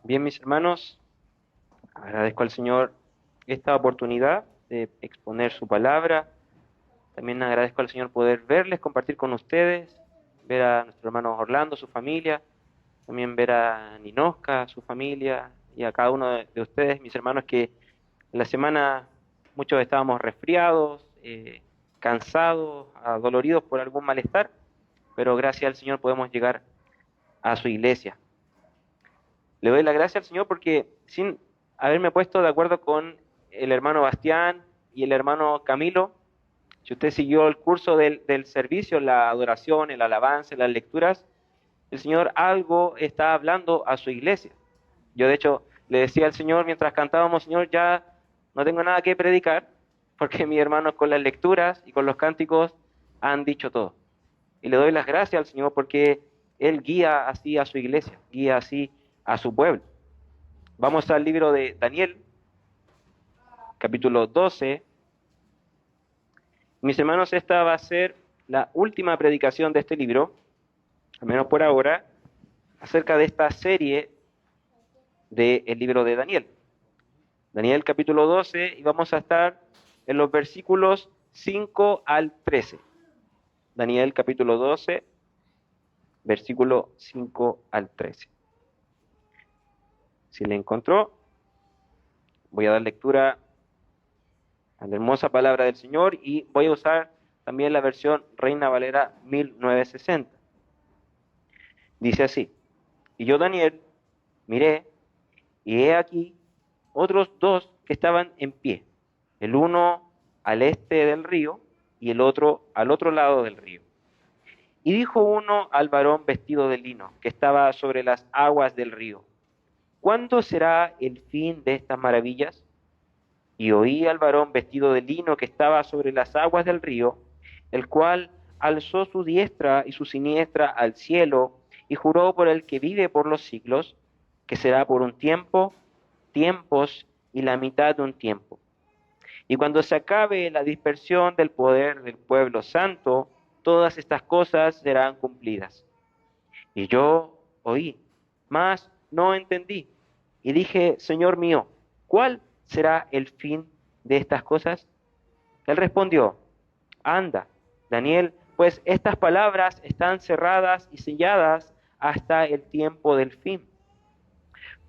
Bien, mis hermanos, agradezco al Señor esta oportunidad de exponer su palabra. También agradezco al Señor poder verles, compartir con ustedes, ver a nuestro hermano Orlando, su familia, también ver a Ninosca, su familia, y a cada uno de ustedes, mis hermanos, que en la semana muchos estábamos resfriados, cansados, adoloridos por algún malestar, pero gracias al Señor podemos llegar a su iglesia. Le doy la gracia al Señor porque sin haberme puesto de acuerdo con el hermano Bastián y el hermano Camilo, si usted siguió el curso del servicio, la adoración, el alabanza, las lecturas, el Señor algo está hablando a su iglesia. Yo de hecho le decía al Señor mientras cantábamos, Señor, ya no tengo nada que predicar, porque mis hermanos con las lecturas y con los cánticos han dicho todo. Y le doy las gracias al Señor porque Él guía así a su iglesia, guía así a su pueblo. Vamos al libro de Daniel, capítulo 12. Mis hermanos, esta va a ser la última predicación de este libro, al menos por ahora, acerca de esta serie del libro de Daniel. Daniel capítulo 12, y vamos a estar en los versículos 5 al 13. Daniel capítulo 12, versículo 5 al 13. Si le encontró, voy a dar lectura a la hermosa palabra del Señor y voy a usar también la versión Reina Valera 1960. Dice así: y yo, Daniel, miré, y he aquí otros dos que estaban en pie, el uno al este del río y el otro al otro lado del río. Y dijo uno al varón vestido de lino, que estaba sobre las aguas del río: ¿cuándo será el fin de estas maravillas? Y oí al varón vestido de lino que estaba sobre las aguas del río, el cual alzó su diestra y su siniestra al cielo, y juró por el que vive por los siglos, que será por un tiempo, tiempos y la mitad de un tiempo. Y cuando se acabe la dispersión del poder del pueblo santo, todas estas cosas serán cumplidas. Y yo oí, mas no entendí. Y dije, Señor mío, ¿cuál será el fin de estas cosas? Él respondió, anda, Daniel, pues estas palabras están cerradas y selladas hasta el tiempo del fin.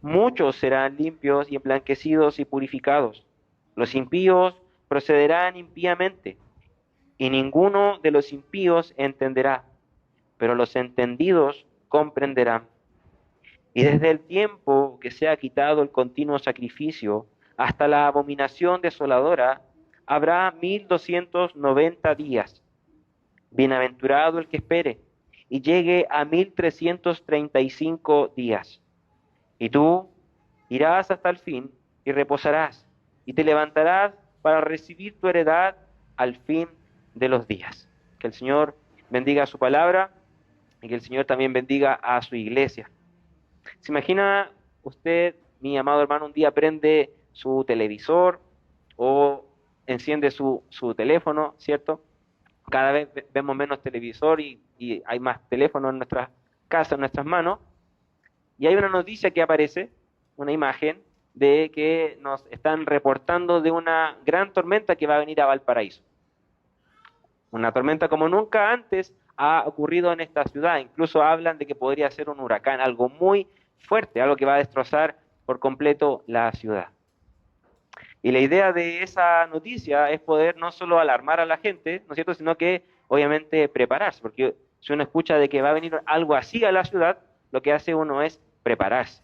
Muchos serán limpios y emblanquecidos y purificados. Los impíos procederán impíamente, y ninguno de los impíos entenderá, pero los entendidos comprenderán. Y desde el tiempo que se ha quitado el continuo sacrificio hasta la abominación desoladora, habrá 1290 días. Bienaventurado el que espere y llegue a 1335 días. Y tú irás hasta el fin y reposarás y te levantarás para recibir tu heredad al fin de los días. Que el Señor bendiga su palabra y que el Señor también bendiga a su iglesia. ¿Se imagina usted, mi amado hermano, un día prende su televisor o enciende su teléfono, ¿cierto? Cada vez vemos menos televisor y hay más teléfonos en nuestras casas, en nuestras manos, y hay una noticia que aparece, una imagen, de que nos están reportando de una gran tormenta que va a venir a Valparaíso. Una tormenta como nunca antes ha ocurrido en esta ciudad. Incluso hablan de que podría ser un huracán, algo muy fuerte, algo que va a destrozar por completo la ciudad. Y la idea de esa noticia es poder no solo alarmar a la gente, ¿no es cierto?, sino que obviamente prepararse, porque si uno escucha de que va a venir algo así a la ciudad, lo que hace uno es prepararse.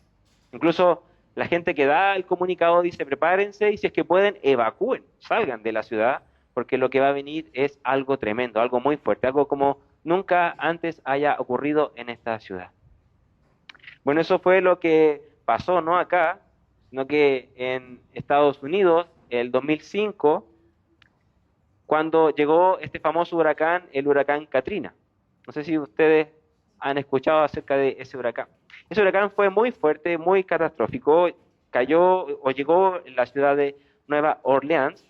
Incluso la gente que da el comunicado dice prepárense y si es que pueden evacúen, salgan de la ciudad, porque lo que va a venir es algo tremendo, algo muy fuerte, algo como nunca antes haya ocurrido en esta ciudad. Bueno, eso fue lo que pasó, no acá, sino que en Estados Unidos, el 2005, cuando llegó este famoso huracán, el huracán Katrina. No sé si ustedes han escuchado acerca de ese huracán. Ese huracán fue muy fuerte, muy catastrófico, cayó o llegó en la ciudad de Nueva Orleans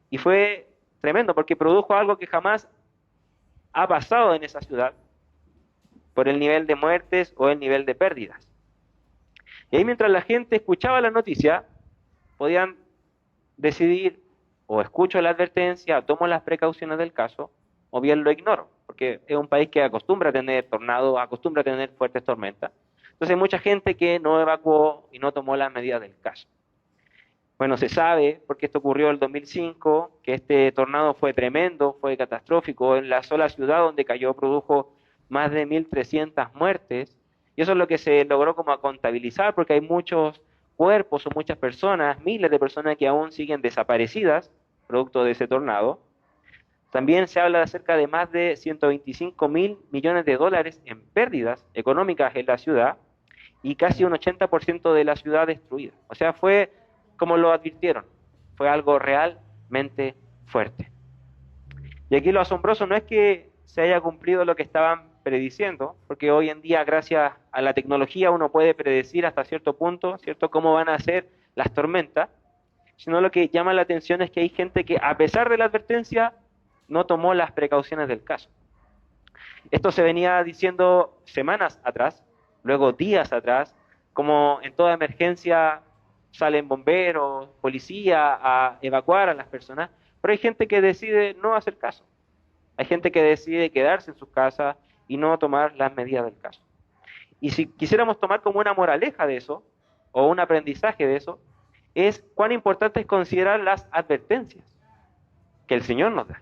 y fue tremendo porque produjo algo que jamás ha pasado en esa ciudad por el nivel de muertes o el nivel de pérdidas. Y ahí mientras la gente escuchaba la noticia, podían decidir o escucho la advertencia, tomo las precauciones del caso, o bien lo ignoro, porque es un país que acostumbra a tener tornados, acostumbra a tener fuertes tormentas. Entonces hay mucha gente que no evacuó y no tomó las medidas del caso. Bueno, se sabe, porque esto ocurrió en el 2005, que este tornado fue tremendo, fue catastrófico. En la sola ciudad donde cayó produjo más de 1.300 muertes. Y eso es lo que se logró como a contabilizar, porque hay muchos cuerpos o muchas personas, miles de personas que aún siguen desaparecidas, producto de ese tornado. También se habla de cerca de más de 125.000 millones de dólares en pérdidas económicas en la ciudad y casi un 80% de la ciudad destruida. O sea, fue como lo advirtieron, fue algo realmente fuerte. Y aquí lo asombroso no es que se haya cumplido lo que estaban prediciendo, porque hoy en día, gracias a la tecnología, uno puede predecir hasta cierto punto, ¿cierto?, cómo van a ser las tormentas, sino lo que llama la atención es que hay gente que, a pesar de la advertencia, no tomó las precauciones del caso. Esto se venía diciendo semanas atrás, luego días atrás, como en toda emergencia salen bomberos, policía a evacuar a las personas, pero hay gente que decide no hacer caso. Hay gente que decide quedarse en sus casas y no tomar las medidas del caso. Y si quisiéramos tomar como una moraleja de eso, o un aprendizaje de eso, es cuán importante es considerar las advertencias que el Señor nos da.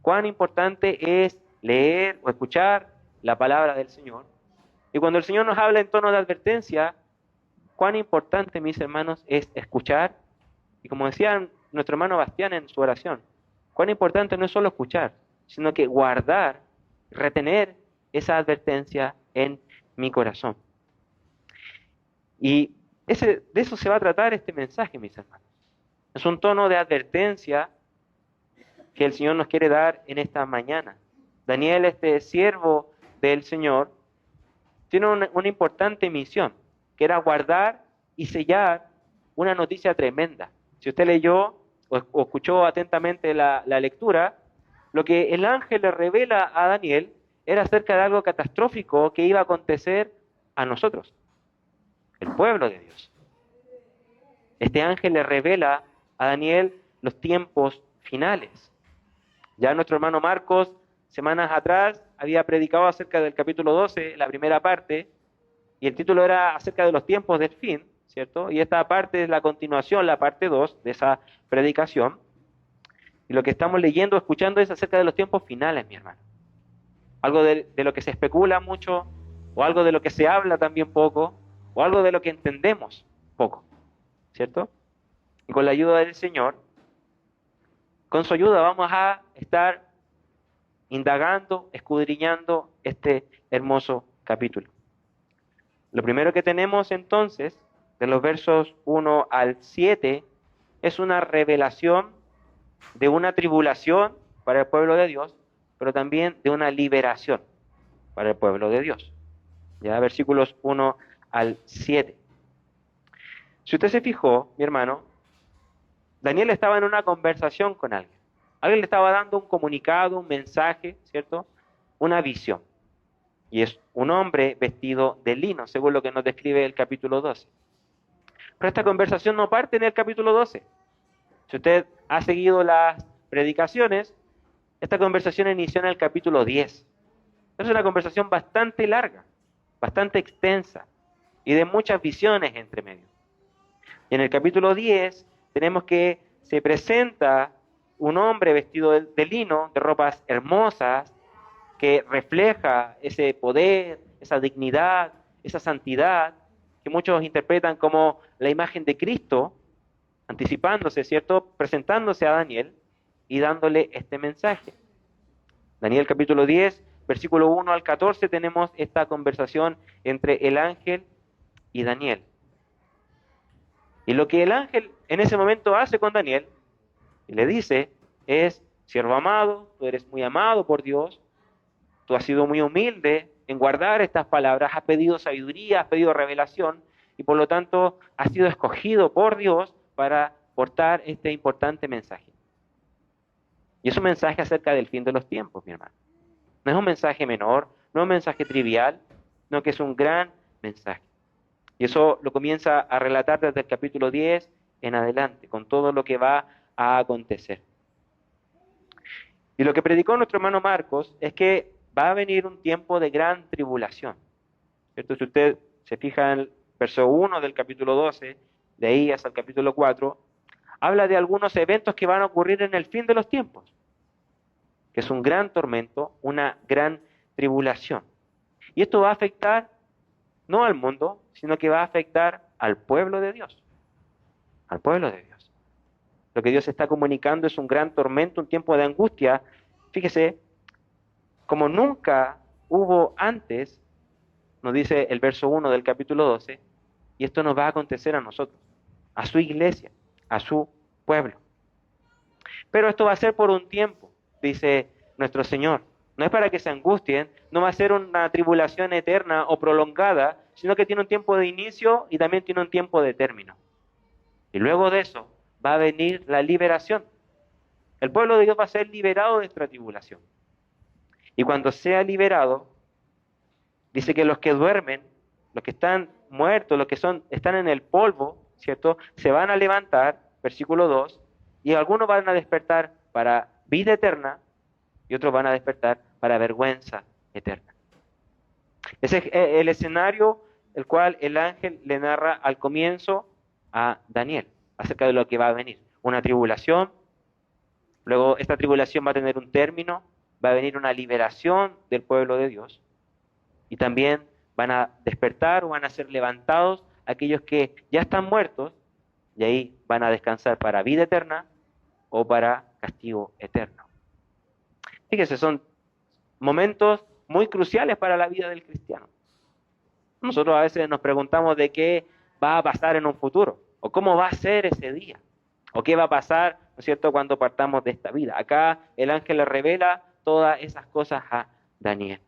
Cuán importante es leer o escuchar la palabra del Señor. Y cuando el Señor nos habla en tono de advertencia, cuán importante, mis hermanos, es escuchar. Y como decía nuestro hermano Bastián en su oración, cuán importante no es solo escuchar, sino que guardar, retener esa advertencia en mi corazón. Y de eso se va a tratar este mensaje, mis hermanos. Es un tono de advertencia que el Señor nos quiere dar en esta mañana. Daniel, este siervo del Señor, tiene una importante misión, que era guardar y sellar una noticia tremenda. Si usted leyó o escuchó atentamente la lectura, lo que el ángel le revela a Daniel era acerca de algo catastrófico que iba a acontecer a nosotros, el pueblo de Dios. Este ángel le revela a Daniel los tiempos finales. Ya nuestro hermano Marcos, semanas atrás, había predicado acerca del capítulo 12, la primera parte, y el título era acerca de los tiempos del fin, ¿cierto? Y esta parte es la continuación, la parte 2 de esa predicación. Y lo que estamos leyendo, escuchando es acerca de los tiempos finales, mi hermano. Algo de lo que se especula mucho, o algo de lo que se habla también poco, o algo de lo que entendemos poco, ¿cierto? Y con la ayuda del Señor, con su ayuda vamos a estar indagando, escudriñando este hermoso capítulo. Lo primero que tenemos entonces, de los versos 1 al 7, es una revelación de una tribulación para el pueblo de Dios, pero también de una liberación para el pueblo de Dios. Ya, versículos 1 al 7. Si usted se fijó, mi hermano, Daniel estaba en una conversación con alguien. Alguien le estaba dando un comunicado, un mensaje, ¿cierto? Una visión. Y es un hombre vestido de lino, según lo que nos describe el capítulo 12. Pero esta conversación no parte en el capítulo 12. Si usted ha seguido las predicaciones, esta conversación inició en el capítulo 10. Es una conversación bastante larga, bastante extensa y de muchas visiones entre medio. Y en el capítulo 10 tenemos que se presenta un hombre vestido de lino, de ropas hermosas, que refleja ese poder, esa dignidad, esa santidad, que muchos interpretan como la imagen de Cristo, anticipándose, ¿cierto?, presentándose a Daniel y dándole este mensaje. Daniel capítulo 10, versículo 1 al 14, tenemos esta conversación entre el ángel y Daniel. Y lo que el ángel en ese momento hace con Daniel, y le dice, es, siervo amado, tú eres muy amado por Dios, tú has sido muy humilde en guardar estas palabras, has pedido sabiduría, has pedido revelación, y por lo tanto has sido escogido por Dios para portar este importante mensaje. Y es un mensaje acerca del fin de los tiempos, mi hermano. No es un mensaje menor, no es un mensaje trivial, sino que es un gran mensaje. Y eso lo comienza a relatar desde el capítulo 10 en adelante, con todo lo que va a acontecer. Y lo que predicó nuestro hermano Marcos es que va a venir un tiempo de gran tribulación. ¿Cierto? Si usted se fija en el verso 1 del capítulo 12, de ahí hasta el capítulo 4, habla de algunos eventos que van a ocurrir en el fin de los tiempos, que es un gran tormento, una gran tribulación. Y esto va a afectar no al mundo, sino que va a afectar al pueblo de Dios, al pueblo de Dios. Lo que Dios está comunicando es un gran tormento, un tiempo de angustia. Fíjese, como nunca hubo antes, nos dice el verso 1 del capítulo 12, y esto nos va a acontecer a nosotros, a su iglesia, a su pueblo. Pero esto va a ser por un tiempo, dice nuestro Señor. No es para que se angustien, no va a ser una tribulación eterna o prolongada, sino que tiene un tiempo de inicio y también tiene un tiempo de término. Y luego de eso va a venir la liberación. El pueblo de Dios va a ser liberado de esta tribulación. Y cuando sea liberado, dice que los que duermen, los que están muertos, los que están en el polvo, ¿cierto? Se van a levantar, versículo 2, y algunos van a despertar para vida eterna y otros van a despertar para vergüenza eterna. Ese es el escenario el cual el ángel le narra al comienzo a Daniel acerca de lo que va a venir. Una tribulación, luego esta tribulación va a tener un término, va a venir una liberación del pueblo de Dios y también van a despertar o van a ser levantados aquellos que ya están muertos y ahí van a descansar para vida eterna o para castigo eterno. Fíjese, son momentos muy cruciales para la vida del cristiano. Nosotros a veces nos preguntamos de qué va a pasar en un futuro, o cómo va a ser ese día, o qué va a pasar, ¿no es cierto?, cuando partamos de esta vida. Acá el ángel le revela todas esas cosas a Daniel.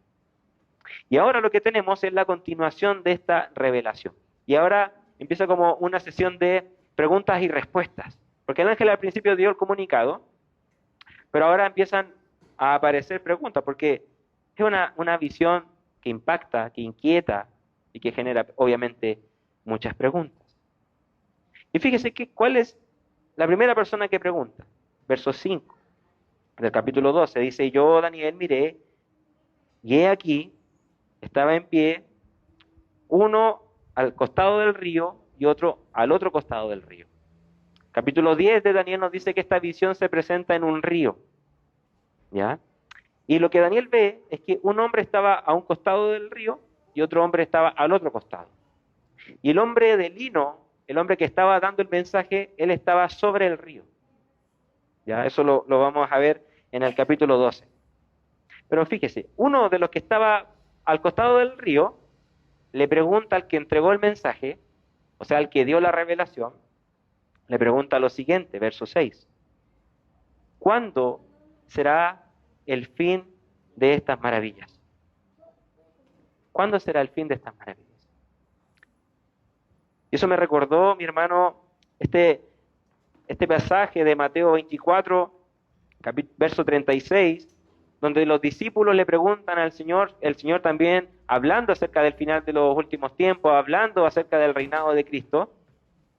Y ahora lo que tenemos es la continuación de esta revelación. Y ahora empieza como una sesión de preguntas y respuestas, porque el ángel al principio dio el comunicado, pero ahora empiezan a aparecer preguntas, porque es una visión que impacta, que inquieta y que genera obviamente muchas preguntas. Y fíjese cuál es la primera persona que pregunta. Verso 5 del capítulo 12 dice, yo, Daniel, miré, y he aquí, estaba en pie, uno al costado del río y otro al otro costado del río. Capítulo 10 de Daniel nos dice que esta visión se presenta en un río. ¿Ya? Y lo que Daniel ve es que un hombre estaba a un costado del río y otro hombre estaba al otro costado. Y el hombre de lino, el hombre que estaba dando el mensaje, él estaba sobre el río. ¿Ya? Eso lo vamos a ver en el capítulo 12. Pero fíjese, uno de los que estaba al costado del río le pregunta al que entregó el mensaje, o sea, al que dio la revelación, le pregunta lo siguiente, verso 6. ¿Cuándo será el fin de estas maravillas? ¿Cuándo será el fin de estas maravillas? Y eso me recordó, mi hermano, este pasaje de Mateo 24, verso 36, donde los discípulos le preguntan al Señor, el Señor también hablando acerca del final de los últimos tiempos, hablando acerca del reinado de Cristo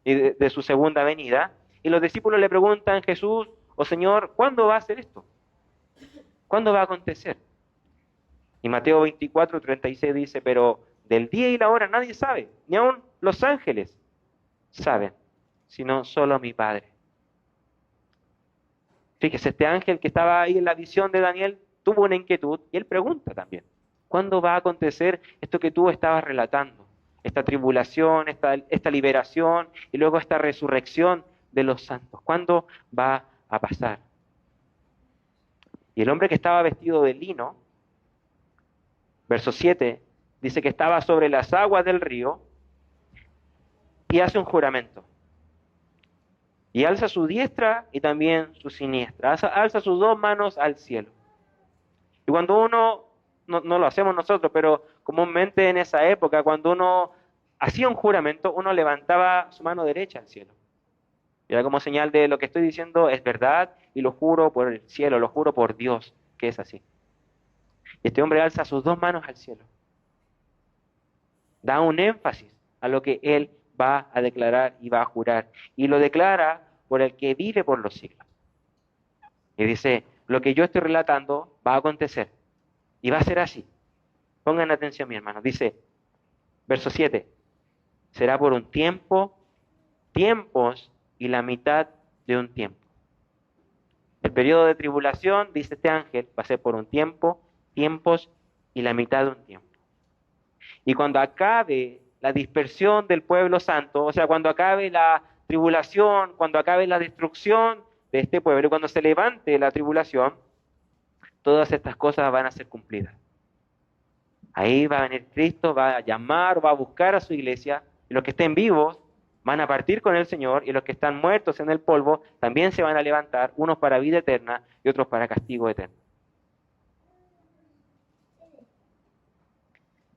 y de su segunda venida, y los discípulos le preguntan, Jesús, o Señor, ¿cuándo va a ser esto? ¿Cuándo va a acontecer? Y Mateo 24, 36 dice, pero del día y la hora nadie sabe, ni aun los ángeles saben, sino solo mi Padre. Fíjese, este ángel que estaba ahí en la visión de Daniel tuvo una inquietud y él pregunta también, ¿cuándo va a acontecer esto que tú estabas relatando? Esta tribulación, esta liberación y luego esta resurrección de los santos. ¿Cuándo va a pasar? Y el hombre que estaba vestido de lino, verso 7, dice que estaba sobre las aguas del río y hace un juramento. Y alza su diestra y también su siniestra. Alza sus dos manos al cielo. Y cuando uno, no lo hacemos nosotros, pero comúnmente en esa época, cuando uno hacía un juramento, uno levantaba su mano derecha al cielo. Y era como señal de lo que estoy diciendo es verdad y lo juro por el cielo, lo juro por Dios, que es así. Y este hombre alza sus dos manos al cielo. Da un énfasis a lo que Él va a declarar y va a jurar. Y lo declara por el que vive por los siglos. Y dice, lo que yo estoy relatando va a acontecer. Y va a ser así. Pongan atención, mi hermano. Dice, verso 7, será por un tiempo, tiempos y la mitad de un tiempo. El periodo de tribulación, dice este ángel, va a ser por un tiempo, tiempos y la mitad de un tiempo. Y cuando acabe la dispersión del pueblo santo, o sea, cuando acabe la tribulación, cuando acabe la destrucción de este pueblo, cuando se levante la tribulación, todas estas cosas van a ser cumplidas. Ahí va a venir Cristo, va a llamar, va a buscar a su iglesia, y los que estén vivos van a partir con el Señor, y los que están muertos en el polvo también se van a levantar, unos para vida eterna y otros para castigo eterno.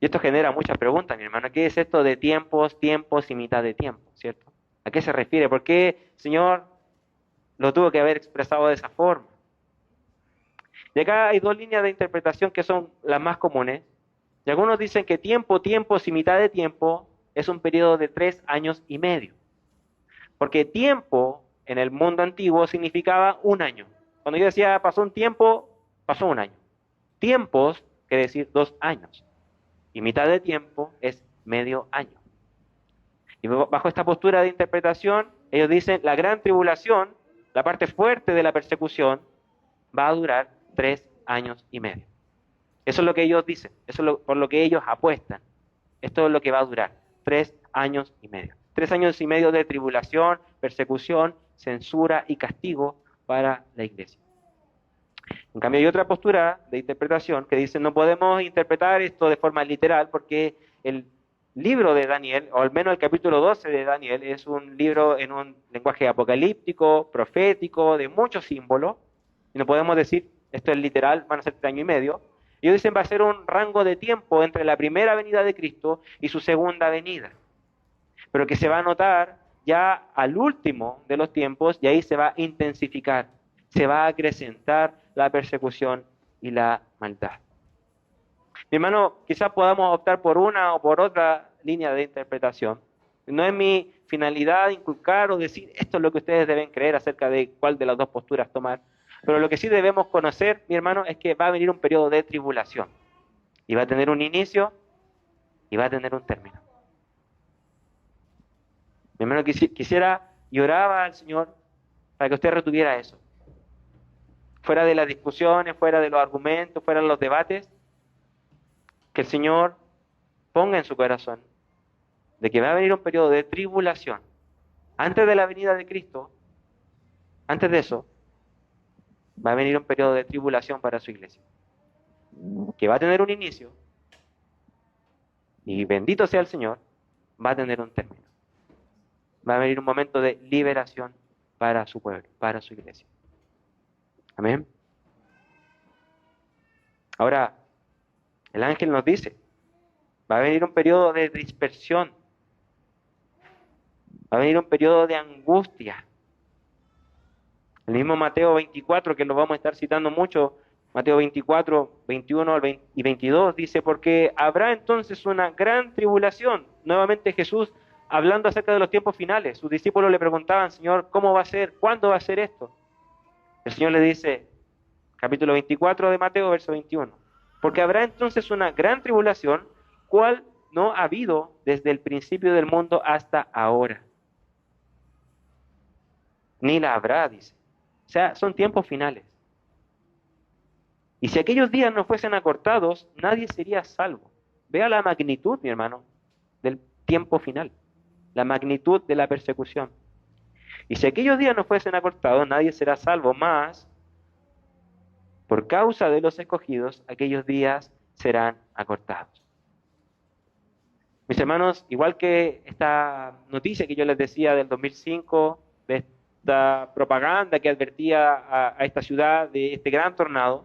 Y esto genera muchas preguntas, mi hermano. ¿Qué es esto de tiempos, tiempos y mitad de tiempo? ¿Cierto? ¿A qué se refiere? ¿Por qué el Señor lo tuvo que haber expresado de esa forma? Y acá hay dos líneas de interpretación que son las más comunes. Y algunos dicen que tiempo, tiempos y mitad de tiempo es un periodo de 3 años y medio. Porque tiempo en el mundo antiguo significaba un año. Cuando yo decía pasó un tiempo, pasó un año. Tiempos quiere decir 2 años. Y mitad de tiempo es medio año. Y bajo esta postura de interpretación, ellos dicen la gran tribulación, la parte fuerte de la persecución, va a durar 3 años y medio. Eso es lo que ellos dicen, eso es por lo que ellos apuestan. Esto es lo que va a durar, 3 años y medio. 3 años y medio de tribulación, persecución, censura y castigo para la iglesia. En cambio, hay otra postura de interpretación que dice no podemos interpretar esto de forma literal porque el libro de Daniel, o al menos el capítulo 12 de Daniel, es un libro en un lenguaje apocalíptico, profético, de muchos símbolos, y no podemos decir esto es literal, van a ser 3 años y medio. Ellos dicen va a ser un rango de tiempo entre la primera venida de Cristo y su segunda venida, pero que se va a notar ya al último de los tiempos y ahí se va a intensificar, se va a acrecentar la persecución y la maldad. Mi hermano, quizás podamos optar por una o por otra línea de interpretación. No es mi finalidad inculcar o decir esto es lo que ustedes deben creer acerca de cuál de las dos posturas tomar. Pero lo que sí debemos conocer, mi hermano, es que va a venir un periodo de tribulación. Y va a tener un inicio y va a tener un término. Mi hermano, quisiera y oraba al Señor para que usted retuviera eso. Fuera de las discusiones, fuera de los argumentos, fuera de los debates, que el Señor ponga en su corazón de que va a venir un periodo de tribulación. Antes de la venida de Cristo, antes de eso, va a venir un periodo de tribulación para su iglesia, que va a tener un inicio, y bendito sea el Señor, va a tener un término. Va a venir un momento de liberación para su pueblo, para su iglesia. Amén. Ahora, el ángel nos dice, va a venir un periodo de dispersión, va a venir un periodo de angustia. El mismo Mateo 24, que lo vamos a estar citando mucho, Mateo 24, 21 y 22, dice, porque habrá entonces una gran tribulación. Nuevamente Jesús hablando acerca de los tiempos finales. Sus discípulos le preguntaban, Señor, ¿cómo va a ser? ¿Cuándo va a ser esto? El Señor le dice, capítulo 24 de Mateo, verso 21, porque habrá entonces una gran tribulación, cual no ha habido desde el principio del mundo hasta ahora. Ni la habrá, dice. O sea, son tiempos finales. Y si aquellos días no fuesen acortados, nadie sería salvo. Vea la magnitud, mi hermano, del tiempo final. La magnitud de la persecución. Y si aquellos días no fuesen acortados, nadie será salvo, más por causa de los escogidos, aquellos días serán acortados. Mis hermanos, igual que esta noticia que yo les decía del 2005, de esta propaganda que advertía a esta ciudad de este gran tornado,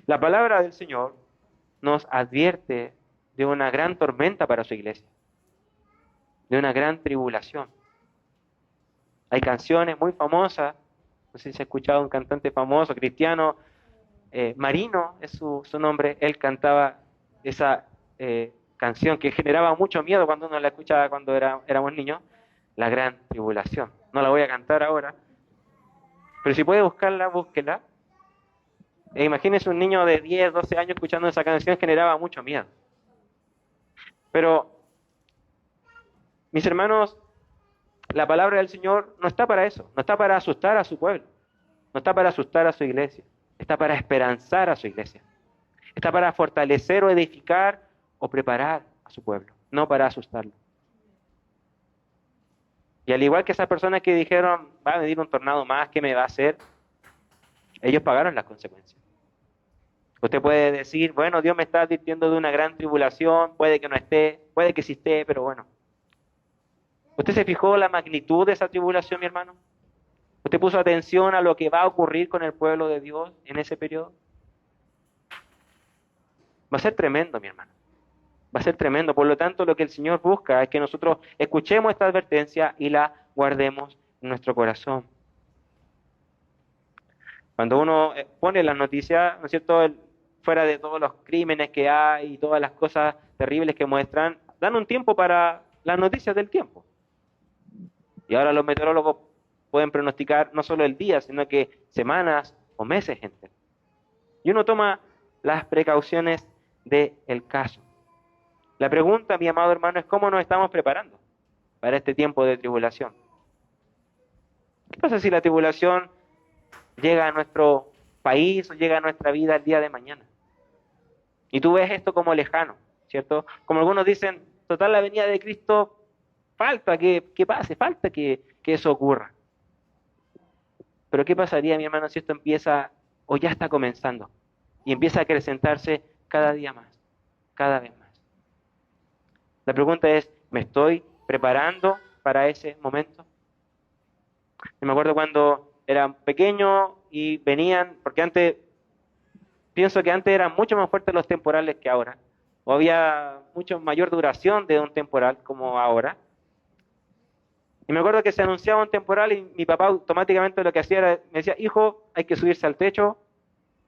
la palabra del Señor nos advierte de una gran tormenta para su iglesia, de una gran tribulación. Hay canciones muy famosas, no sé si se ha escuchado un cantante famoso, cristiano, Marino es su nombre, él cantaba esa canción que generaba mucho miedo cuando uno la escuchaba cuando éramos niños, La Gran Tribulación. No la voy a cantar ahora, pero si puede buscarla, búsquela. Imagínese un niño de 10, 12 años escuchando esa canción, generaba mucho miedo. Pero, mis hermanos, la palabra del Señor no está para eso, no está para asustar a su pueblo, no está para asustar a su iglesia, está para esperanzar a su iglesia, está para fortalecer o edificar o preparar a su pueblo, no para asustarlo. Y al igual que esas personas que dijeron, va a venir un tornado más, ¿qué me va a hacer? Ellos pagaron las consecuencias. Usted puede decir, bueno, Dios me está advirtiendo de una gran tribulación, puede que no esté, puede que sí esté, pero bueno. ¿Usted se fijó la magnitud de esa tribulación, mi hermano? ¿Usted puso atención a lo que va a ocurrir con el pueblo de Dios en ese periodo? Va a ser tremendo, mi hermano. Va a ser tremendo. Por lo tanto, lo que el Señor busca es que nosotros escuchemos esta advertencia y la guardemos en nuestro corazón. Cuando uno pone las noticias, ¿no es cierto?, fuera de todos los crímenes que hay y todas las cosas terribles que muestran, dan un tiempo para las noticias del tiempo. Y ahora los meteorólogos pueden pronosticar no solo el día, sino que semanas o meses, gente. Y uno toma las precauciones del caso. La pregunta, mi amado hermano, es cómo nos estamos preparando para este tiempo de tribulación. ¿Qué pasa si la tribulación llega a nuestro país o llega a nuestra vida el día de mañana? Y tú ves esto como lejano, ¿cierto? Como algunos dicen, total, la venida de Cristo, falta que pase, falta que eso ocurra. Pero ¿qué pasaría, mi hermano, si esto empieza o ya está comenzando y empieza a acrecentarse cada día más, cada vez más? La pregunta es, ¿me estoy preparando para ese momento? Yo me acuerdo cuando era pequeño y venían, porque antes, pienso que antes eran mucho más fuertes los temporales que ahora, o había mucho mayor duración de un temporal como ahora. Y me acuerdo que se anunciaba un temporal y mi papá automáticamente lo que hacía era, me decía, hijo, hay que subirse al techo,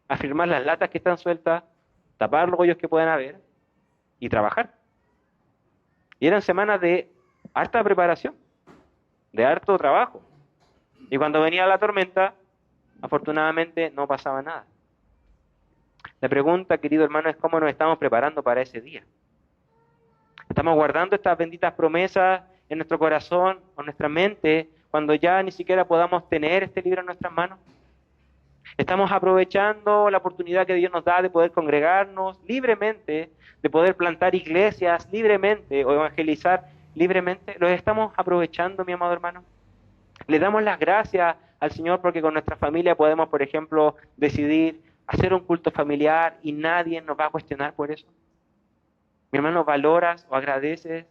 afirmar las latas que están sueltas, tapar los hoyos que puedan haber y trabajar. Y eran semanas de harta preparación, de harto trabajo. Y cuando venía la tormenta, afortunadamente no pasaba nada. La pregunta, querido hermano, es cómo nos estamos preparando para ese día. ¿Estamos guardando estas benditas promesas en nuestro corazón o en nuestra mente cuando ya ni siquiera podamos tener este libro en nuestras manos? ¿Estamos aprovechando la oportunidad que Dios nos da de poder congregarnos libremente, de poder plantar iglesias libremente o evangelizar libremente? ¿Los estamos aprovechando, mi amado hermano? Le damos las gracias al Señor porque con nuestra familia podemos, por ejemplo, decidir hacer un culto familiar y nadie nos va a cuestionar por eso. Mi hermano, ¿valoras o agradeces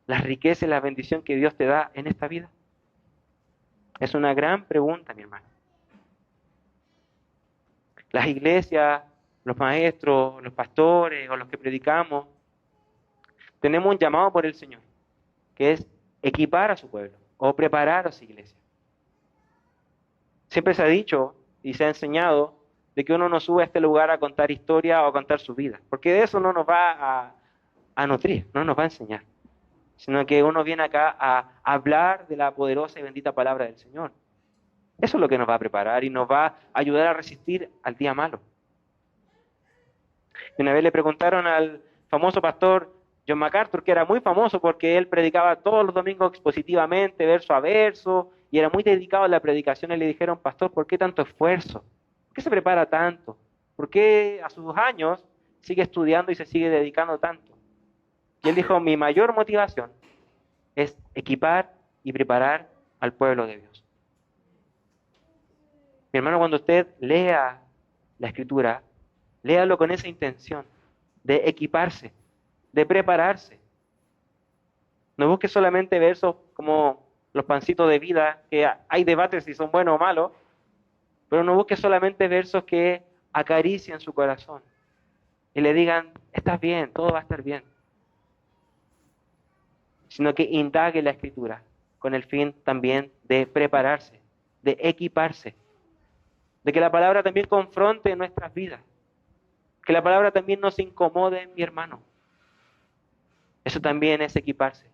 las riquezas y la bendición que Dios te da en esta vida? Es una gran pregunta, mi hermano. Las iglesias, los maestros, los pastores o los que predicamos, tenemos un llamado por el Señor, que es equipar a su pueblo o preparar a su iglesia. Siempre se ha dicho y se ha enseñado de que uno no sube a este lugar a contar historia o a contar su vida, porque de eso no nos va a nutrir, no nos va a enseñar, sino que uno viene acá a hablar de la poderosa y bendita palabra del Señor. Eso es lo que nos va a preparar y nos va a ayudar a resistir al día malo. Y una vez le preguntaron al famoso pastor John MacArthur, que era muy famoso porque él predicaba todos los domingos expositivamente, verso a verso, y era muy dedicado a la predicación, y le dijeron, pastor, ¿por qué tanto esfuerzo? ¿Por qué se prepara tanto? ¿Por qué a sus años sigue estudiando y se sigue dedicando tanto? Y él dijo, mi mayor motivación es equipar y preparar al pueblo de Dios. Mi hermano, cuando usted lea la Escritura, léalo con esa intención de equiparse, de prepararse. No busque solamente versos como los pancitos de vida, que hay debates si son buenos o malos, pero no busque solamente versos que acaricien su corazón y le digan, estás bien, todo va a estar bien. Sino que indague la Escritura con el fin también de prepararse, de equiparse, de que la palabra también confronte nuestras vidas, que la palabra también nos incomode, mi hermano. Eso también es equiparse.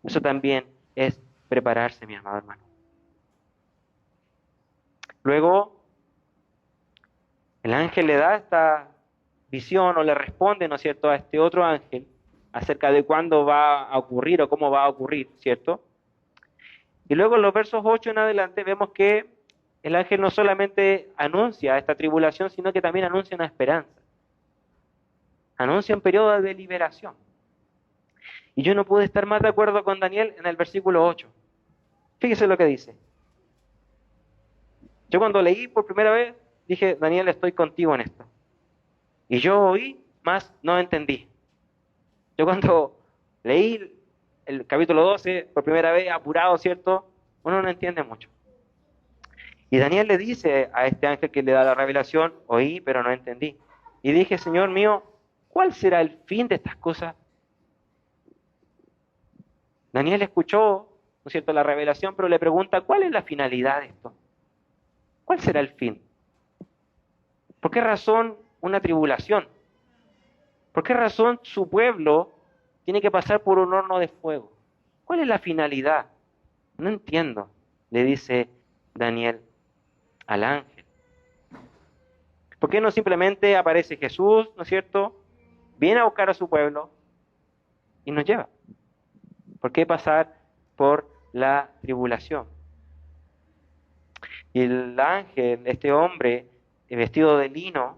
Eso también es prepararse, mi amado hermano. Luego, el ángel le da esta visión o le responde, ¿no es cierto?, a este otro ángel acerca de cuándo va a ocurrir o cómo va a ocurrir, ¿cierto? Y luego en los versos 8 en adelante vemos que el ángel no solamente anuncia esta tribulación, sino que también anuncia una esperanza. Anuncia un periodo de liberación. Y yo no pude estar más de acuerdo con Daniel en el versículo 8. Fíjese lo que dice. Yo cuando leí por primera vez, dije, Daniel, estoy contigo en esto. Y yo oí, más no entendí. Yo cuando leí el capítulo 12, por primera vez, apurado, ¿cierto? Uno no entiende mucho. Y Daniel le dice a este ángel que le da la revelación, oí, pero no entendí. Y dije, Señor mío, ¿cuál será el fin de estas cosas? Daniel escuchó, ¿no es cierto?, la revelación, pero le pregunta, ¿cuál es la finalidad de esto? ¿Cuál será el fin? ¿Por qué razón una tribulación? ¿Por qué razón su pueblo tiene que pasar por un horno de fuego? ¿Cuál es la finalidad? No entiendo, le dice Daniel al ángel. ¿Por qué no simplemente aparece Jesús, ¿no es cierto? Viene a buscar a su pueblo y nos lleva. ¿Por qué pasar por la tribulación? Y el ángel, este hombre vestido de lino,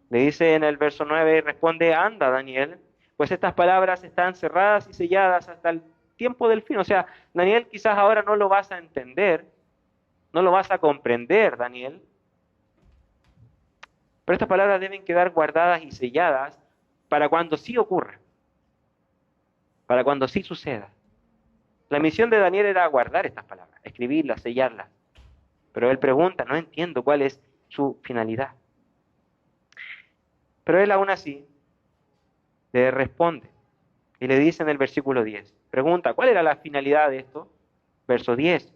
le dice en el verso 9, responde, anda Daniel, pues estas palabras están cerradas y selladas hasta el tiempo del fin. O sea, Daniel, quizás ahora no lo vas a entender, no lo vas a comprender, Daniel, pero estas palabras deben quedar guardadas y selladas para cuando sí ocurra, para cuando sí suceda. La misión de Daniel era guardar estas palabras, escribirlas, sellarlas. Pero él pregunta, no entiendo cuál es su finalidad. Pero él aún así le responde y le dice en el versículo 10, pregunta, ¿cuál era la finalidad de esto? Verso 10,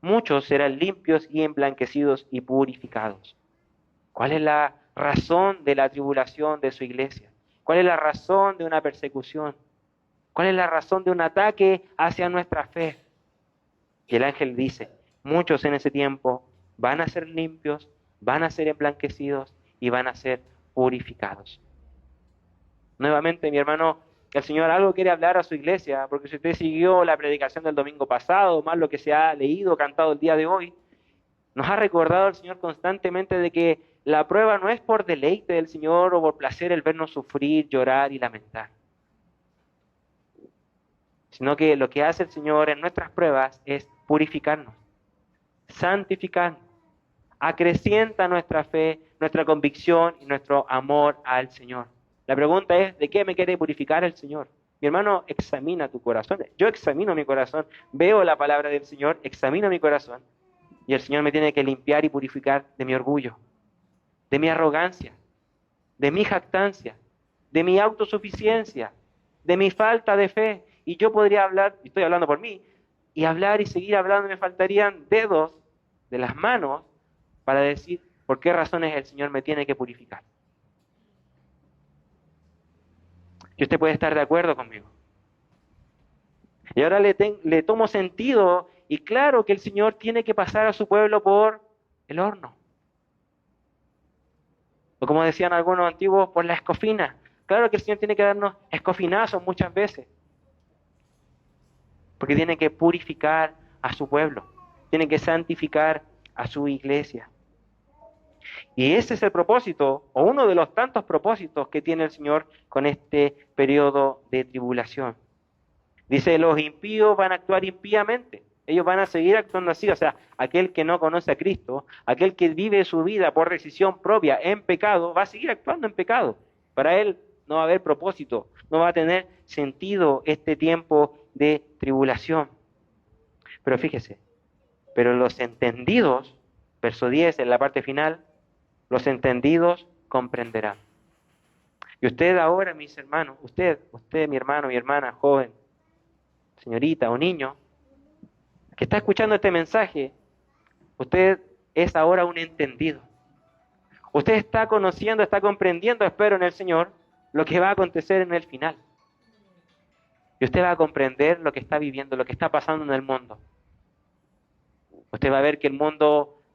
muchos serán limpios y emblanquecidos y purificados. ¿Cuál es la razón de la tribulación de su iglesia? ¿Cuál es la razón de una persecución? ¿Cuál es la razón de un ataque hacia nuestra fe? Y el ángel dice, muchos en ese tiempo van a ser limpios, van a ser emblanquecidos y van a ser purificados. Nuevamente, mi hermano, el Señor algo quiere hablar a su iglesia, porque si usted siguió la predicación del domingo pasado, más lo que se ha leído, cantado el día de hoy, nos ha recordado el Señor constantemente de que la prueba no es por deleite del Señor o por placer el vernos sufrir, llorar y lamentar, sino que lo que hace el Señor en nuestras pruebas es purificarnos, santificarnos, acrecienta nuestra fe, nuestra convicción y nuestro amor al Señor. La pregunta es, ¿de qué me quiere purificar el Señor? Mi hermano, examina tu corazón. Yo examino mi corazón, veo la palabra del Señor, examino mi corazón y el Señor me tiene que limpiar y purificar de mi orgullo, de mi arrogancia, de mi jactancia, de mi autosuficiencia, de mi falta de fe. Y yo podría hablar, y estoy hablando por mí, y hablar y seguir hablando, me faltarían dedos de las manos para decir por qué razones el Señor me tiene que purificar. Y usted puede estar de acuerdo conmigo. Y ahora le tomo sentido y claro que el Señor tiene que pasar a su pueblo por el horno. O como decían algunos antiguos, por la escofina. Claro que el Señor tiene que darnos escofinazos muchas veces. Porque tiene que purificar a su pueblo. Tiene que santificar a su iglesia. Y ese es el propósito, o uno de los tantos propósitos que tiene el Señor con este periodo de tribulación. Dice, los impíos van a actuar impíamente. Ellos van a seguir actuando así. O sea, aquel que no conoce a Cristo, aquel que vive su vida por decisión propia en pecado, va a seguir actuando en pecado. Para él no va a haber propósito, no va a tener sentido este tiempo de tribulación. Pero fíjese, pero los entendidos, verso 10 en la parte final, los entendidos comprenderán. Y usted ahora, mis hermanos, usted, mi hermano, mi hermana, joven, señorita o niño, que está escuchando este mensaje, usted es ahora un entendido. Usted está conociendo, está comprendiendo, espero en el Señor, lo que va a acontecer en el final. Y usted va a comprender lo que está viviendo, lo que está pasando en el mundo. Usted va a ver que en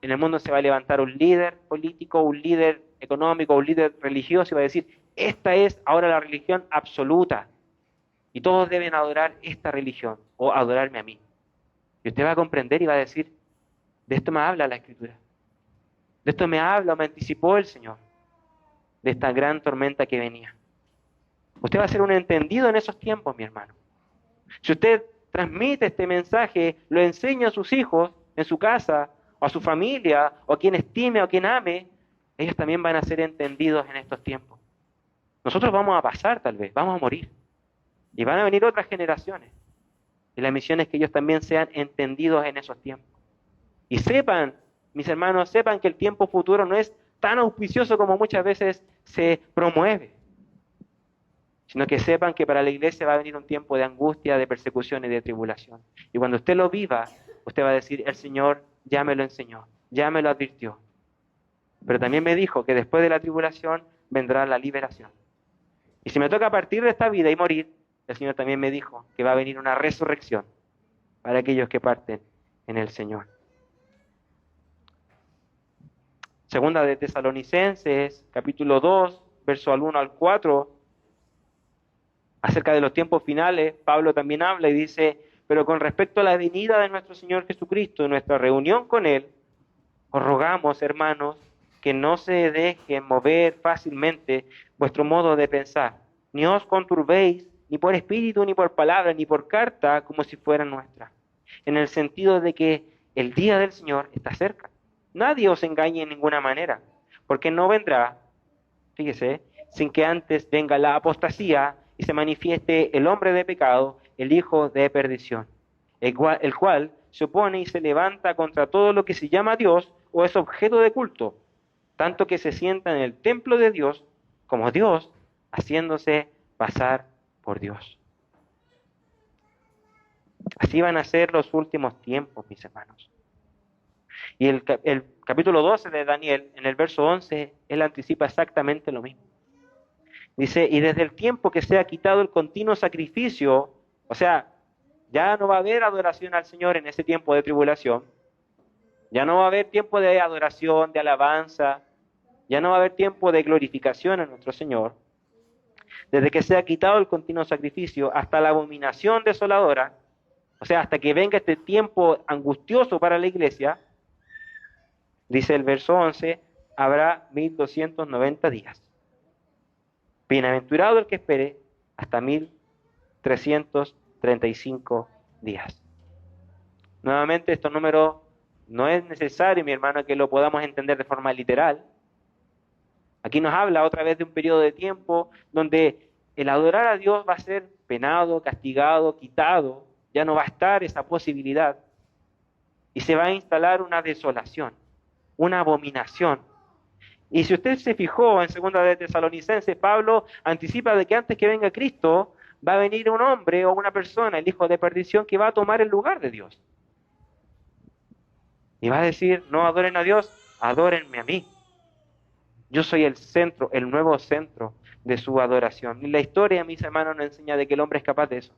el mundo se va a levantar un líder político, un líder económico, un líder religioso y va a decir, esta es ahora la religión absoluta. Y todos deben adorar esta religión o adorarme a mí. Y usted va a comprender y va a decir, de esto me habla la Escritura. De esto me habla o me anticipó el Señor. De esta gran tormenta que venía. Usted va a ser un entendido en esos tiempos, mi hermano. Si usted transmite este mensaje, lo enseña a sus hijos en su casa, o a su familia, o a quien estime o a quien ame, ellos también van a ser entendidos en estos tiempos. Nosotros vamos a pasar tal vez, vamos a morir. Y van a venir otras generaciones. Y la misión es que ellos también sean entendidos en esos tiempos. Y sepan, mis hermanos, sepan que el tiempo futuro no es tan auspicioso como muchas veces se promueve, sino que sepan que para la iglesia va a venir un tiempo de angustia, de persecución y de tribulación. Y cuando usted lo viva, usted va a decir, el Señor ya me lo enseñó, ya me lo advirtió. Pero también me dijo que después de la tribulación vendrá la liberación. Y si me toca partir de esta vida y morir, el Señor también me dijo que va a venir una resurrección para aquellos que parten en el Señor. Segunda de Tesalonicenses, capítulo 2, verso al 1 al 4, acerca de los tiempos finales, Pablo también habla y dice, pero con respecto a la venida de nuestro Señor Jesucristo y nuestra reunión con Él, os rogamos, hermanos, que no se dejen mover fácilmente vuestro modo de pensar, ni os conturbéis, ni por espíritu, ni por palabra, ni por carta, como si fuera nuestra, en el sentido de que el día del Señor está cerca. Nadie os engañe en ninguna manera, porque no vendrá, fíjese, sin que antes venga la apostasía y se manifieste el hombre de pecado, el hijo de perdición, el cual se opone y se levanta contra todo lo que se llama Dios o es objeto de culto, tanto que se sienta en el templo de Dios como Dios, haciéndose pasar por Dios. Así van a ser los últimos tiempos, mis hermanos. Y el capítulo 12 de Daniel, en el verso 11, él anticipa exactamente lo mismo. Dice, y desde el tiempo que se ha quitado el continuo sacrificio, o sea, ya no va a haber adoración al Señor en ese tiempo de tribulación, ya no va a haber tiempo de adoración, de alabanza, ya no va a haber tiempo de glorificación a nuestro Señor. Desde que se ha quitado el continuo sacrificio hasta la abominación desoladora, o sea, hasta que venga este tiempo angustioso para la iglesia, dice el verso 11, habrá 1290 días. Bienaventurado el que espere hasta 1335 días. Nuevamente, estos números no es necesario, mi hermano, que lo podamos entender de forma literal. Aquí nos habla otra vez de un periodo de tiempo donde el adorar a Dios va a ser penado, castigado, quitado. Ya no va a estar esa posibilidad. Y se va a instalar una desolación, una abominación. Y si usted se fijó en 2 de Tesalonicenses, Pablo anticipa de que antes que venga Cristo, va a venir un hombre o una persona, el hijo de perdición, que va a tomar el lugar de Dios. Y va a decir, no adoren a Dios, adórenme a mí. Yo soy el centro, el nuevo centro de su adoración. Y la historia, mis hermanos, nos enseña de que el hombre es capaz de eso.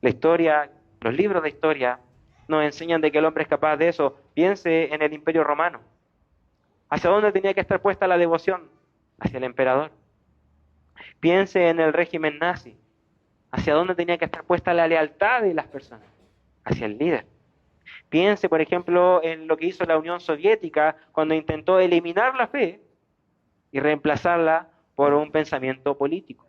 La historia, los libros de historia, nos enseñan de que el hombre es capaz de eso. Piense en el Imperio Romano. ¿Hacia dónde tenía que estar puesta la devoción? Hacia el emperador. Piense en el régimen nazi. ¿Hacia dónde tenía que estar puesta la lealtad de las personas? Hacia el líder. Piense, por ejemplo, en lo que hizo la Unión Soviética cuando intentó eliminar la fe y reemplazarla por un pensamiento político.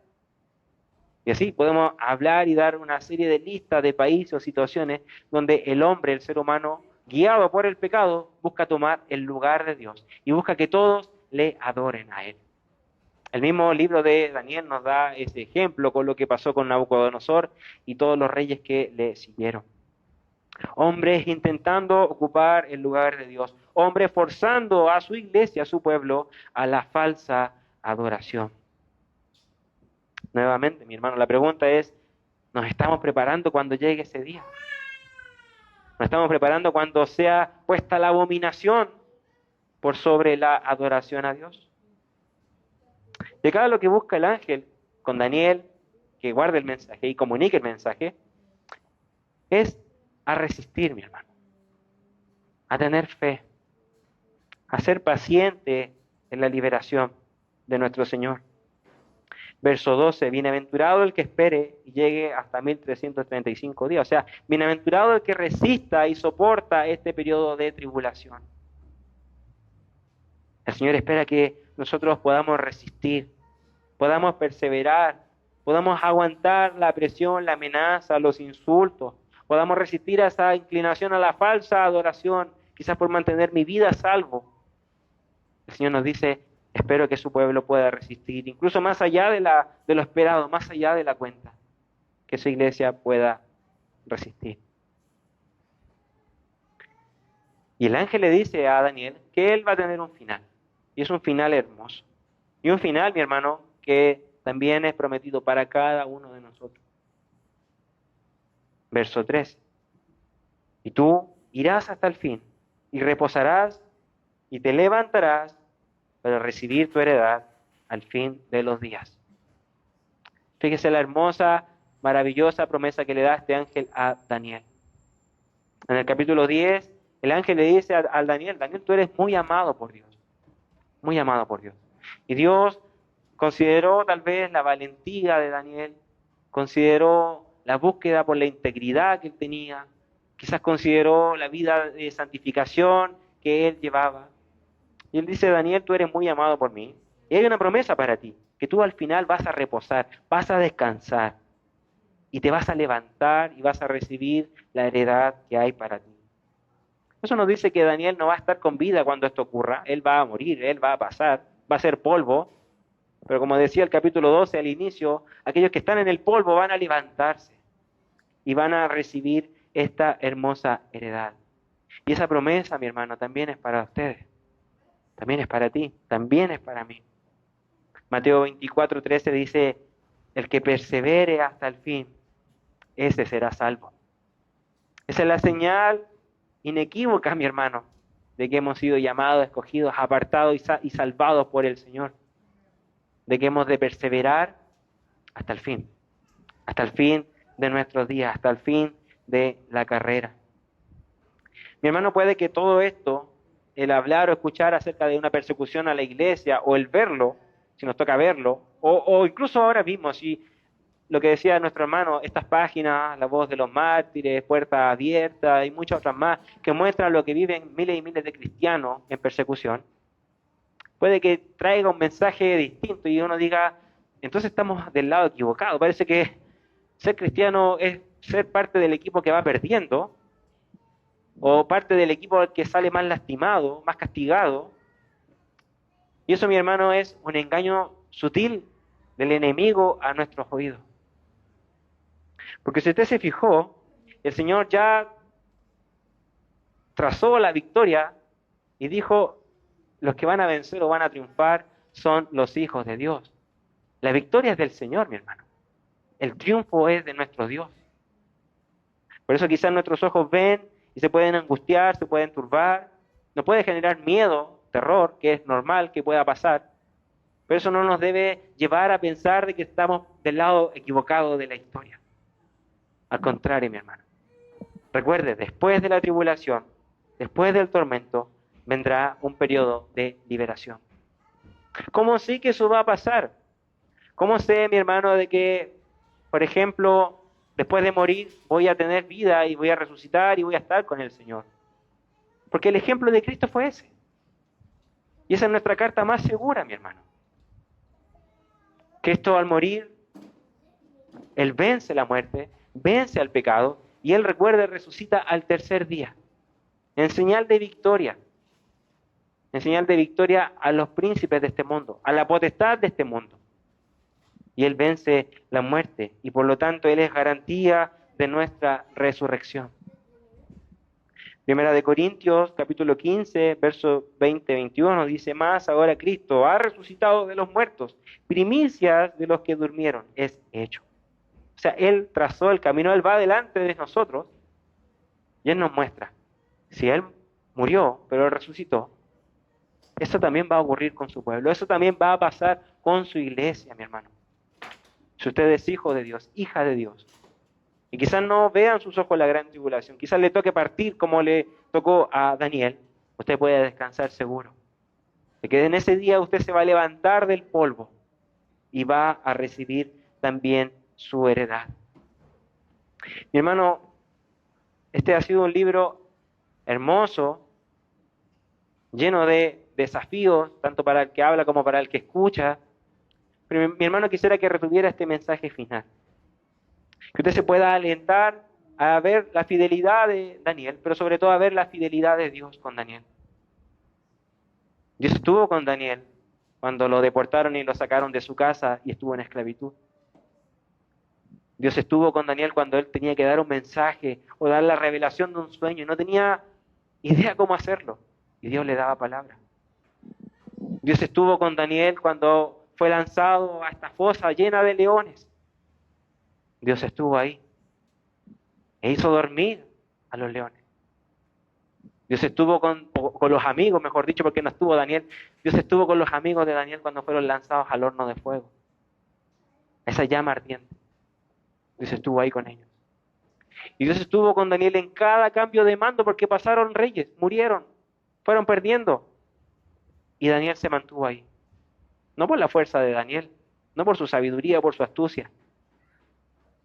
Y así podemos hablar y dar una serie de listas de países o situaciones donde el hombre, el ser humano, guiado por el pecado, busca tomar el lugar de Dios y busca que todos le adoren a Él. El mismo libro de Daniel nos da ese ejemplo con lo que pasó con Nabucodonosor y todos los reyes que le siguieron. Hombres intentando ocupar el lugar de Dios, hombres forzando a su iglesia, a su pueblo, a la falsa adoración. Nuevamente, mi hermano, la pregunta es, ¿nos estamos preparando cuando llegue ese día? ¿Nos estamos preparando cuando sea puesta la abominación por sobre la adoración a Dios? De cada lo que busca el ángel con Daniel que guarde el mensaje y comunique el mensaje, es a resistir, mi hermano, a tener fe, a ser paciente en la liberación de nuestro Señor. Verso 12, bienaventurado el que espere y llegue hasta 1335 días. O sea, bienaventurado el que resista y soporta este periodo de tribulación. El Señor espera que nosotros podamos resistir, podamos perseverar, podamos aguantar la presión, la amenaza, los insultos, podamos resistir a esa inclinación a la falsa adoración, quizás por mantener mi vida a salvo. El Señor nos dice, espero que su pueblo pueda resistir, incluso más allá de lo esperado, más allá de la cuenta, que su iglesia pueda resistir. Y el ángel le dice a Daniel que él va a tener un final, y es un final hermoso. Y un final, mi hermano, que también es prometido para cada uno de nosotros. Verso 3. Y tú irás hasta el fin, y reposarás, y te levantarás para recibir tu heredad al fin de los días. Fíjese la hermosa, maravillosa promesa que le da este ángel a Daniel. En el capítulo 10, el ángel le dice al Daniel, Daniel, tú eres muy amado por Dios, muy amado por Dios. Y Dios consideró tal vez la valentía de Daniel, consideró la búsqueda por la integridad que él tenía, quizás consideró la vida de santificación que él llevaba. Y él dice, Daniel, tú eres muy amado por mí. Y hay una promesa para ti, que tú al final vas a reposar, vas a descansar, y te vas a levantar y vas a recibir la heredad que hay para ti. Eso nos dice que Daniel no va a estar con vida cuando esto ocurra, él va a morir, él va a pasar, va a ser polvo, pero como decía el capítulo 12 al inicio, aquellos que están en el polvo van a levantarse y van a recibir esta hermosa heredad. Y esa promesa, mi hermano, también es para ustedes, también es para ti, también es para mí. Mateo 24:13 dice, el que persevere hasta el fin, ese será salvo. Esa es la señal inequívoca, mi hermano, de que hemos sido llamados, escogidos, apartados y salvados por el Señor. De que hemos de perseverar hasta el fin de nuestros días, hasta el fin de la carrera. Mi hermano, puede que todo esto, el hablar o escuchar acerca de una persecución a la iglesia, o el verlo, si nos toca verlo, o incluso ahora mismo, si lo que decía nuestro hermano, estas páginas, La Voz de los Mártires, Puerta Abierta y muchas otras más, que muestran lo que viven miles y miles de cristianos en persecución, puede que traiga un mensaje distinto y uno diga, entonces estamos del lado equivocado. Parece que ser cristiano es ser parte del equipo que va perdiendo, o parte del equipo que sale más lastimado, más castigado. Y eso, mi hermano, es un engaño sutil del enemigo a nuestros oídos. Porque si usted se fijó, el Señor ya trazó la victoria y dijo, los que van a vencer o van a triunfar son los hijos de Dios. La victoria es del Señor, mi hermano. El triunfo es de nuestro Dios. Por eso quizás nuestros ojos ven y se pueden angustiar, se pueden turbar, nos puede generar miedo, terror, que es normal que pueda pasar, pero eso no nos debe llevar a pensar de que estamos del lado equivocado de la historia. Al contrario, mi hermano. Recuerde, después de la tribulación, después del tormento, vendrá un periodo de liberación. ¿Cómo sé que eso va a pasar? ¿Cómo sé, mi hermano, de que, por ejemplo, después de morir voy a tener vida y voy a resucitar y voy a estar con el Señor? Porque el ejemplo de Cristo fue ese. Y esa es nuestra carta más segura, mi hermano. Cristo al morir, Él vence la muerte, vence al pecado, y Él, recuerda, resucita al tercer día, en señal de victoria a los príncipes de este mundo, a la potestad de este mundo. Y Él vence la muerte, y por lo tanto Él es garantía de nuestra resurrección. Primera de Corintios, capítulo 15, versos 20-21, dice, más ahora Cristo ha resucitado de los muertos, primicias de los que durmieron, es hecho. O sea, Él trazó el camino, Él va delante de nosotros, y Él nos muestra, si Él murió, pero Él resucitó, eso también va a ocurrir con su pueblo, eso también va a pasar con su iglesia, mi hermano. Si usted es hijo de Dios, hija de Dios, y quizás no vean sus ojos la gran tribulación, quizás le toque partir como le tocó a Daniel, usted puede descansar seguro, de que en ese día usted se va a levantar del polvo y va a recibir también su heredad. Mi hermano, este ha sido un libro hermoso, lleno de desafíos, tanto para el que habla como para el que escucha. Pero mi hermano, quisiera que retuviera este mensaje final. Que usted se pueda alentar a ver la fidelidad de Daniel, pero sobre todo a ver la fidelidad de Dios con Daniel. Dios estuvo con Daniel cuando lo deportaron y lo sacaron de su casa y estuvo en esclavitud. Dios estuvo con Daniel cuando él tenía que dar un mensaje o dar la revelación de un sueño y no tenía idea cómo hacerlo. Y Dios le daba palabra. Dios estuvo con Daniel cuando fue lanzado a esta fosa llena de leones. Dios estuvo ahí e hizo dormir a los leones. Dios estuvo con los amigos, mejor dicho, porque no estuvo Daniel. Dios estuvo con los amigos de Daniel cuando fueron lanzados al horno de fuego. Esa llama ardiente. Dios estuvo ahí con ellos. Y Dios estuvo con Daniel en cada cambio de mando porque pasaron reyes, murieron, fueron perdiendo. Y Daniel se mantuvo ahí. No por la fuerza de Daniel, no por su sabiduría, por su astucia,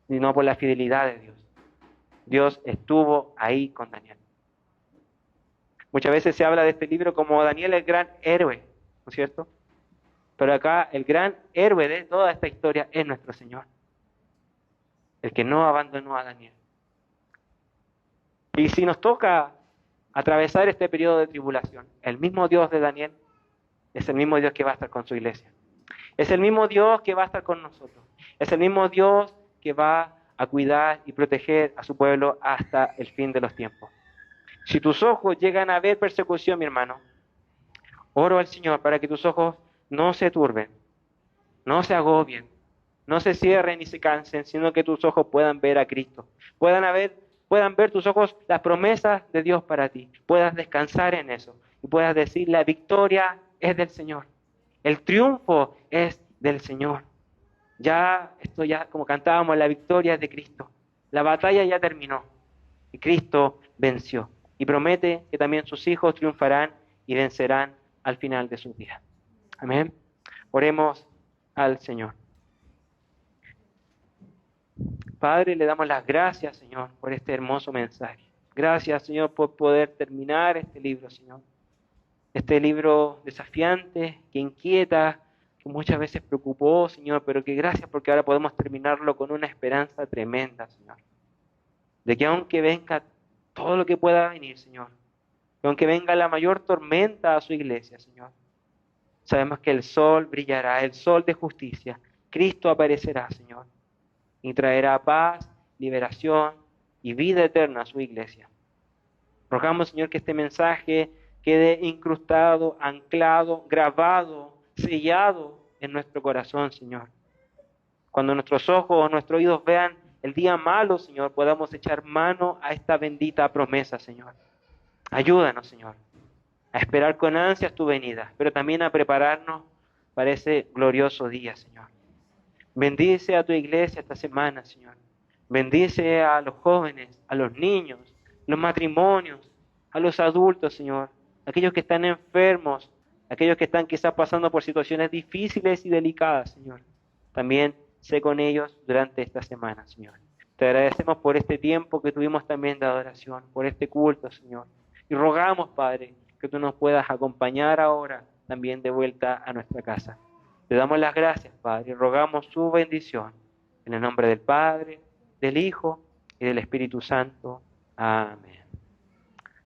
sino por la fidelidad de Dios. Dios estuvo ahí con Daniel. Muchas veces se habla de este libro como Daniel el gran héroe, ¿no es cierto? Pero acá el gran héroe de toda esta historia es nuestro Señor, el que no abandonó a Daniel. Y si nos toca atravesar este periodo de tribulación, el mismo Dios de Daniel es el mismo Dios que va a estar con su iglesia. Es el mismo Dios que va a estar con nosotros. Es el mismo Dios que va a cuidar y proteger a su pueblo hasta el fin de los tiempos. Si tus ojos llegan a ver persecución, mi hermano, oro al Señor para que tus ojos no se turben, no se agobien, no se cierren ni se cansen, sino que tus ojos puedan ver a Cristo, puedan ver tus ojos las promesas de Dios para ti, puedas descansar en eso y puedas decir, la victoria es del Señor, el triunfo es del Señor. Esto ya, como cantábamos, la victoria es de Cristo, la batalla ya terminó y Cristo venció. Y promete que también sus hijos triunfarán y vencerán al final de sus días. Amén. Oremos al Señor. Padre, le damos las gracias, Señor, por este hermoso mensaje. Gracias, Señor, por poder terminar este libro, Señor. Este libro desafiante, que inquieta, que muchas veces preocupó, Señor, pero que gracias porque ahora podemos terminarlo con una esperanza tremenda, Señor. De que aunque venga todo lo que pueda venir, Señor, que aunque venga la mayor tormenta a su iglesia, Señor, sabemos que el sol brillará, el sol de justicia. Cristo aparecerá, Señor, y traerá paz, liberación y vida eterna a su iglesia. Rogamos, Señor, que este mensaje quede incrustado, anclado, grabado, sellado en nuestro corazón, Señor. Cuando nuestros ojos o nuestros oídos vean el día malo, Señor, podamos echar mano a esta bendita promesa, Señor. Ayúdanos, Señor, a esperar con ansias tu venida, pero también a prepararnos para ese glorioso día, Señor. Bendice a tu iglesia esta semana, Señor. Bendice a los jóvenes, a los niños, los matrimonios, a los adultos, Señor. Aquellos que están enfermos, aquellos que están quizás pasando por situaciones difíciles y delicadas, Señor. También sé con ellos durante esta semana, Señor. Te agradecemos por este tiempo que tuvimos también de adoración, por este culto, Señor. Y rogamos, Padre, que tú nos puedas acompañar ahora también de vuelta a nuestra casa. Te damos las gracias, Padre, y rogamos su bendición. En el nombre del Padre, del Hijo y del Espíritu Santo. Amén.